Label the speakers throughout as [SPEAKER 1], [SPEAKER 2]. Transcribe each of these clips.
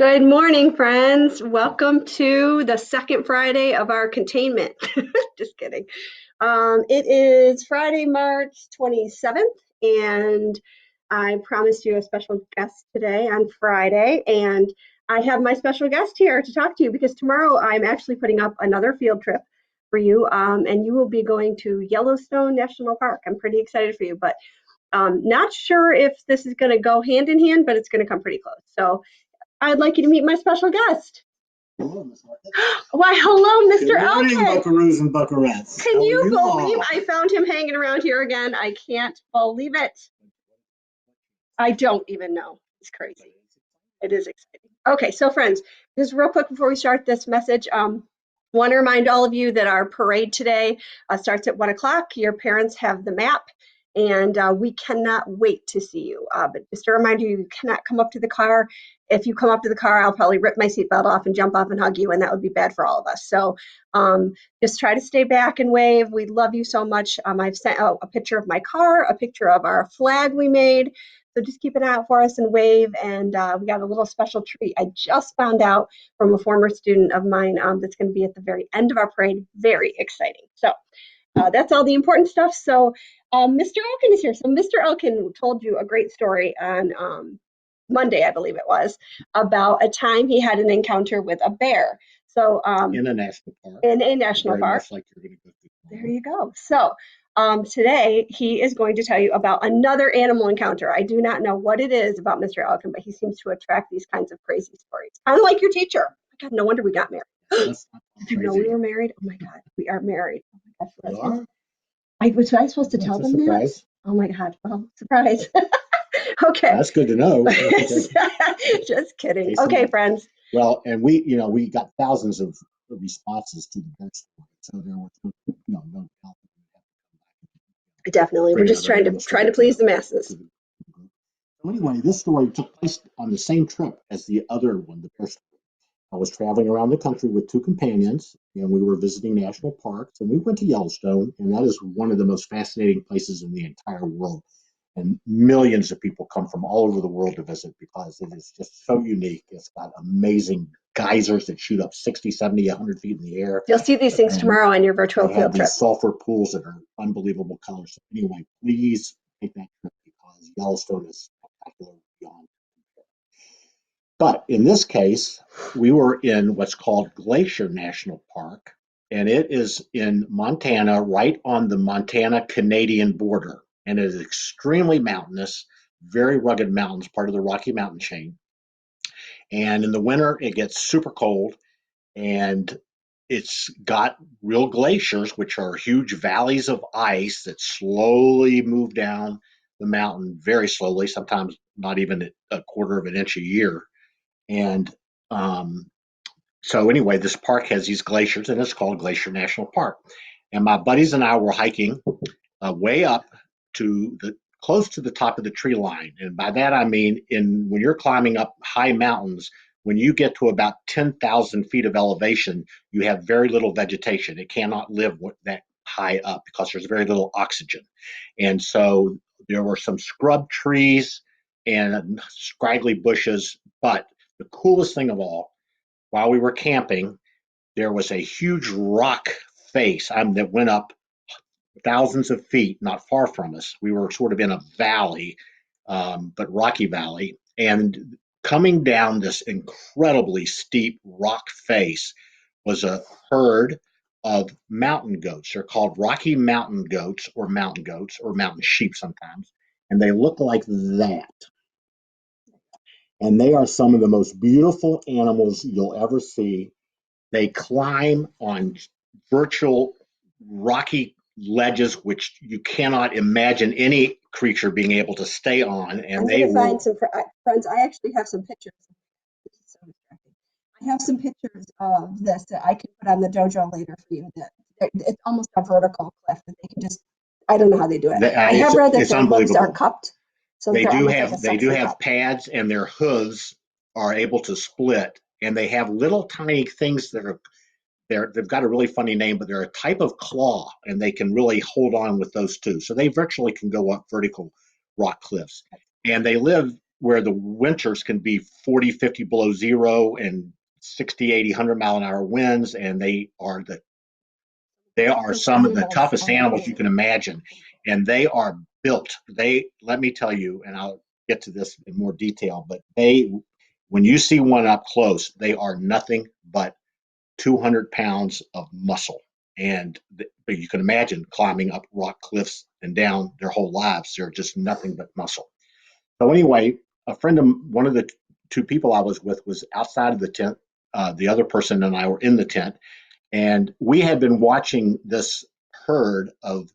[SPEAKER 1] Good morning, friends. Welcome to the second Friday of our containment. Just kidding. It is Friday, March 27th, and I promised you a special guest today on Friday. And I have my special guest here to talk to you because tomorrow I'm actually putting up another field trip for you, and you will be going to Yellowstone National Park. I'm pretty excited for you, but not sure if this is going to go hand in hand, but it's going to come pretty close. So I'd like you to meet my special guest.
[SPEAKER 2] Hello, Ms. Marcus.
[SPEAKER 1] Why, hello, Mr.
[SPEAKER 2] Good morning,
[SPEAKER 1] Elkin.
[SPEAKER 2] buckaroos and buckarettes.
[SPEAKER 1] Can
[SPEAKER 2] How
[SPEAKER 1] you
[SPEAKER 2] are you
[SPEAKER 1] believe
[SPEAKER 2] all?
[SPEAKER 1] I found him hanging around here again? I can't believe it. I don't even know. It's crazy. It is exciting. Okay, so friends, just real quick before we start this message, want to remind all of you that our parade today starts at 1 o'clock. Your parents have the map, and we cannot wait to see you. But just a reminder, you cannot come up to the car. If you come up to the car, I'll probably rip my seatbelt off and jump off and hug you, and that would be bad for all of us. So just try to stay back and wave. We love you so much. I've sent out a picture of my car, a picture of our flag we made. So just keep an eye out for us and wave. And we got a little special treat. I just found out from a former student of mine that's going to be at the very end of our parade. Very exciting. So that's all the important stuff. So Mr. Elkin is here. So Mr. Elkin told you a great story on Monday, I believe it was, about a time he had an encounter with a bear. So
[SPEAKER 2] in a national park.
[SPEAKER 1] In a national
[SPEAKER 2] Very
[SPEAKER 1] park.
[SPEAKER 2] much like you're going to go through.
[SPEAKER 1] There you go. So today he is going to tell you about another animal encounter. I do not know what it is about Mr. Elkin, but he seems to attract these kinds of crazy stories. Kind of like your teacher. Oh my God, no wonder we got married.
[SPEAKER 2] That's not
[SPEAKER 1] Did you know we were married? Oh my God, we are married. Oh my gosh,
[SPEAKER 2] You are?
[SPEAKER 1] was I supposed to tell
[SPEAKER 2] That's a
[SPEAKER 1] them that?
[SPEAKER 2] surprise.
[SPEAKER 1] Oh my God, well, surprise. Okay.
[SPEAKER 2] That's good to know.
[SPEAKER 1] Just kidding. Okay, friends.
[SPEAKER 2] Well, and we got thousands of responses to the best story, so there was no doubt that we have to
[SPEAKER 1] Definitely. We're
[SPEAKER 2] bring
[SPEAKER 1] just
[SPEAKER 2] another
[SPEAKER 1] trying to please the masses.
[SPEAKER 2] to the group. So anyway, this story took place on the same trip as the other one, the first. I was traveling around the country with two companions, and we were visiting national parks. And we went to Yellowstone, and that is one of the most fascinating places in the entire world. And millions of people come from all over the world to visit because it is just so unique. It's got amazing geysers that shoot up 60, 70, 100 feet in the air.
[SPEAKER 1] You'll see these things tomorrow on your virtual
[SPEAKER 2] They have
[SPEAKER 1] field trip.
[SPEAKER 2] these sulfur pools that are unbelievable colors. So anyway, please take that trip because Yellowstone is spectacular beyond. But in this case, we were in what's called Glacier National Park, and it is in Montana, right on the Montana-Canadian border. And it is extremely mountainous, very rugged mountains, part of the Rocky Mountain chain. And in the winter, it gets super cold, and it's got real glaciers, which are huge valleys of ice that slowly move down the mountain very slowly, sometimes not even a quarter of an inch a year. And so anyway, this park has these glaciers, and it's called Glacier National Park. And my buddies and I were hiking way up to the close to the top of the tree line. And by that I mean when you're climbing up high mountains, when you get to about 10,000 feet of elevation, you have very little vegetation. It cannot live that high up because there's very little oxygen. And so there were some scrub trees and scraggly bushes, but the coolest thing of all, while we were camping, there was a huge rock face that went up thousands of feet, not far from us. We were sort of in a valley, but rocky valley. And coming down this incredibly steep rock face was a herd of mountain goats. They're called Rocky Mountain goats or mountain sheep sometimes. And they look like that. And they are some of the most beautiful animals you'll ever see. They climb on virtual rocky ledges, which you cannot imagine any creature being able to stay on. And
[SPEAKER 1] I'm going to find some friends. I actually have some pictures. This is so distracting. I have some pictures of this that I can put on the dojo later for you. It's almost a vertical cliff that they can just. I don't know how they do it. I have read that their hooves are cupped.
[SPEAKER 2] So they do have pads, and their hooves are able to split, and they have little tiny things that are they've got a really funny name, but they're a type of claw, and they can really hold on with those too. So they virtually can go up vertical rock cliffs, and they live where the winters can be 40, 50 below zero and 60, 80, 100-mile-an-hour winds, and they are some of the toughest animals you can imagine, and they are built. Let me tell you, and I'll get to this in more detail, but when you see one up close, they are nothing but 200 pounds of muscle. And but you can imagine climbing up rock cliffs and down their whole lives. They're just nothing but muscle. So anyway, one of the two people I was with was outside of the tent. The other person and I were in the tent, and we had been watching this herd of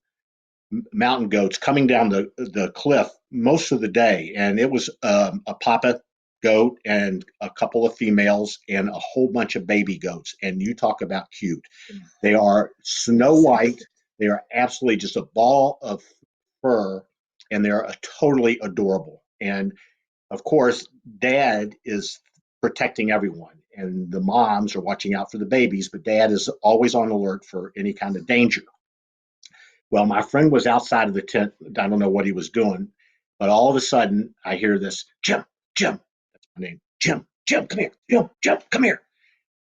[SPEAKER 2] mountain goats coming down the cliff most of the day. And it was a papa goat and a couple of females and a whole bunch of baby goats. And you talk about cute. They are snow white. They are absolutely just a ball of fur, and they're totally adorable. And of course, Dad is protecting everyone, and the moms are watching out for the babies, but Dad is always on alert for any kind of danger. Well, my friend was outside of the tent. I don't know what he was doing, but all of a sudden I hear this, Jim, that's my name, Jim, come here, Jim, come here.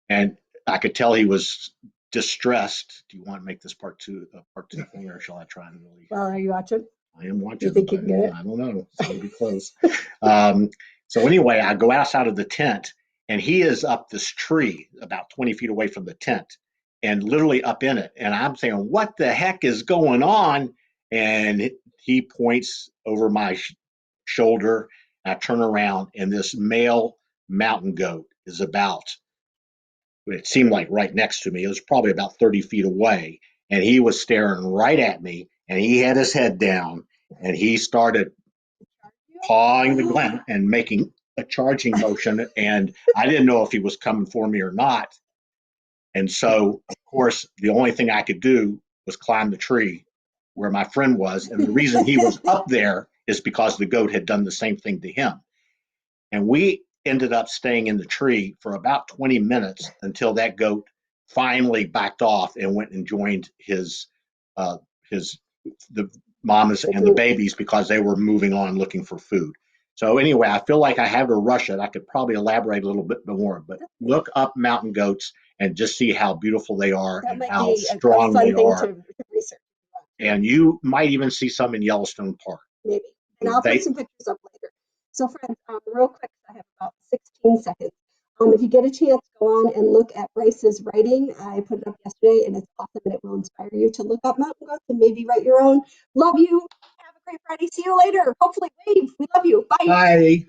[SPEAKER 2] And I could tell he was distressed. Do you want to make this part two thing, or shall I try and really?
[SPEAKER 1] Well, are you watching?
[SPEAKER 2] I am watching.
[SPEAKER 1] You think you can get it?
[SPEAKER 2] I don't know. It's going to be close. So anyway, I go outside of the tent, and he is up this tree about 20 feet away from the tent, and literally up in it. And I'm saying, what the heck is going on? And he points over my shoulder. And I turn around, and this male mountain goat is it seemed like right next to me. It was probably about 30 feet away. And he was staring right at me, and he had his head down, and he started pawing the ground and making a charging motion. And I didn't know if he was coming for me or not. And so, of course, the only thing I could do was climb the tree where my friend was. And the reason he was up there is because the goat had done the same thing to him. And we ended up staying in the tree for about 20 minutes until that goat finally backed off and went and joined the mamas and the babies, because they were moving on looking for food. So anyway, I feel like I have to rush it. I could probably elaborate a little bit more, but look up mountain goats and just see how beautiful they are and how strong they are.
[SPEAKER 1] To research.
[SPEAKER 2] And you might even see some in Yellowstone Park.
[SPEAKER 1] Maybe. And I'll put some pictures up later. So friends, real quick, I have about 16 seconds. If you get a chance, go on and look at Bryce's writing. I put it up yesterday, and it's awesome, and it will inspire you to look up mountain goats and maybe write your own. Love you. Have a great Friday. See you later. Hopefully wave. We love you. Bye.
[SPEAKER 2] Bye.